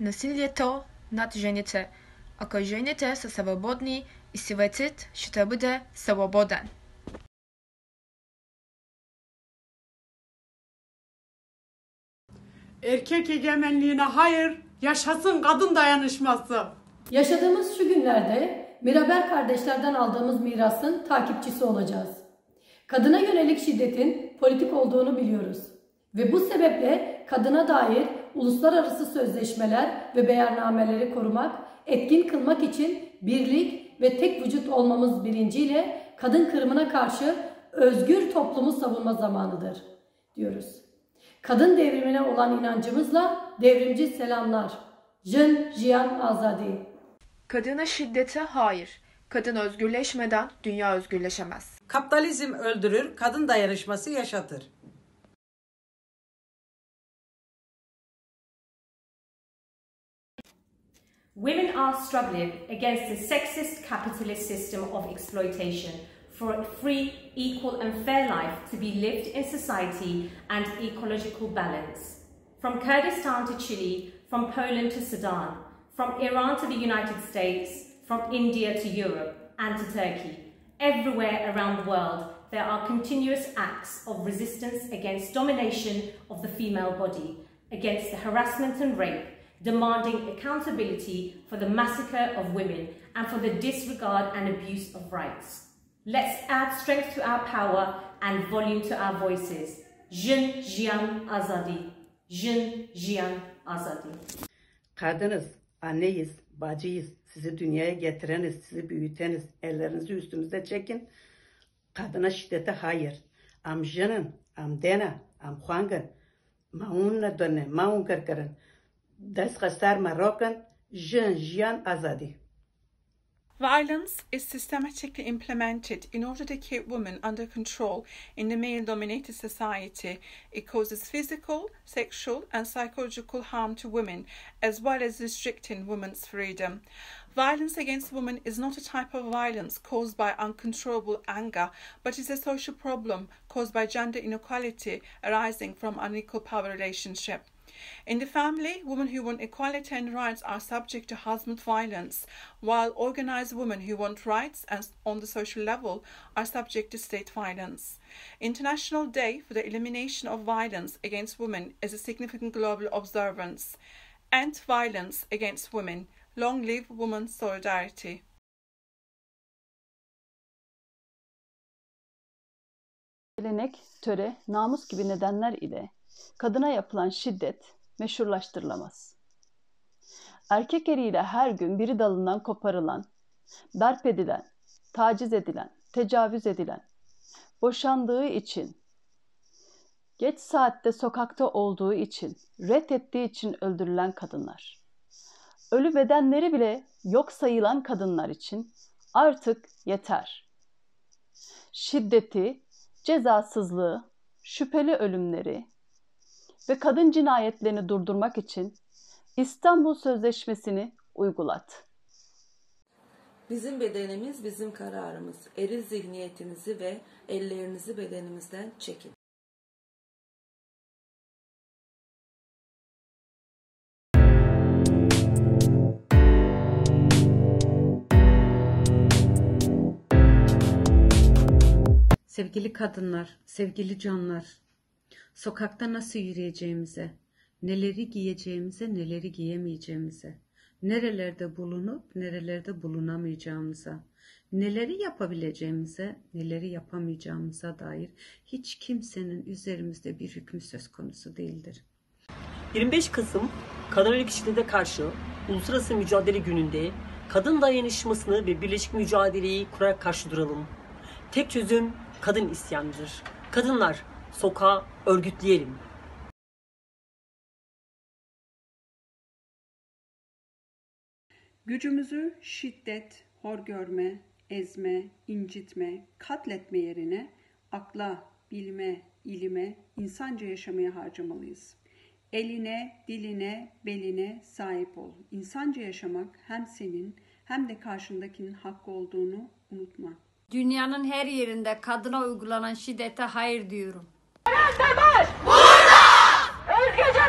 насилието над жените. Ако жените са свободни и светът ще бъде свободен. Erkek egemenliğine hayır, yaşasın kadın dayanışması. Yaşadığımız şu günlerde Mirabel kardeşlerden aldığımız mirasın takipçisi olacağız. Kadına yönelik şiddetin politik olduğunu biliyoruz. Ve bu sebeple kadına dair uluslararası sözleşmeler ve beyannameleri korumak, etkin kılmak için birlik ve tek vücut olmamız bilinciyle kadın kırımına karşı özgür toplumu savunma zamanıdır diyoruz. Kadın devrimine olan inancımızla devrimci selamlar. Jin Jiyan Azadi. Kadına şiddete hayır. Kadın özgürleşmeden dünya özgürleşemez. Kapitalizm öldürür, kadın dayanışması yaşatır. Women are struggling against the sexist capitalist system of exploitation for a free, equal and fair life to be lived in society and ecological balance. From Kurdistan to Chile, from Poland to Sudan, from Iran to the United States, from India to Europe and to Turkey, everywhere around the world there are continuous acts of resistance against domination of the female body, against the harassment and rape, demanding accountability for the massacre of women and for the disregard and abuse of rights. Let's add strength to our power and volume to our voices. Jin Jiyan Azadi. Jin Jiyan Azadi. Kadınız, anneyiz, bacıyız, sizi dünyaya getireniz, sizi büyüteniz, ellerinizi üstümüzde çekin. Kadına şiddete hayır. Am jinin, am dena, am huangın, maunna dönne, maun karkarın. Deskasar Moroccan, Jin Jiyan Azadi. Violence is systematically implemented in order to keep women under control in the male-dominated society. It causes physical, sexual and psychological harm to women, as well as restricting women's freedom. Violence against women is not a type of violence caused by uncontrollable anger, but is a social problem caused by gender inequality arising from unequal power relationship. In the family, women who want equality and rights are subject to husband violence, while organized women who want rights and on the social level are subject to state violence. International Day for the Elimination of Violence Against Women is a significant global observance. End violence against women. Long live women's solidarity. Gelenek, töre, namus gibi nedenler ile kadına yapılan şiddet meşrulaştırılamaz. Erkek eliyle her gün biri dalından koparılan, darp edilen, taciz edilen, tecavüz edilen, boşandığı için, geç saatte sokakta olduğu için, reddettiği için öldürülen kadınlar, ölü bedenleri bile yok sayılan kadınlar için artık yeter. Şiddeti, cezasızlığı, şüpheli ölümleri ve kadın cinayetlerini durdurmak için İstanbul Sözleşmesi'ni uygulat. Bizim bedenimiz bizim kararımız. Eril zihniyetinizi ve ellerinizi bedenimizden çekin. Sevgili kadınlar, sevgili canlar, sokakta nasıl yürüyeceğimize, neleri giyeceğimize, neleri giyemeyeceğimize, nerelerde bulunup nerelerde bulunamayacağımıza, neleri yapabileceğimize, neleri yapamayacağımıza dair hiç kimsenin üzerimizde bir hükmü söz konusu değildir. 25 Kasım Kadın Yönelik Şiddete Karşı Uluslararası Mücadele Günü'nde kadın dayanışmasını ve birleşik mücadeleyi kurarak karşı duralım. Tek çözüm kadın isyanıdır. Kadınlar, sokağa örgütleyelim. Gücümüzü şiddet, hor görme, ezme, incitme, katletme yerine akla, bilme, ilime, insanca yaşamaya harcamalıyız. Eline, diline, beline sahip ol. İnsanca yaşamak hem senin hem de karşındakinin hakkı olduğunu unutma. Dünyanın her yerinde kadına uygulanan şiddete hayır diyorum. Savaş burada! Özgürce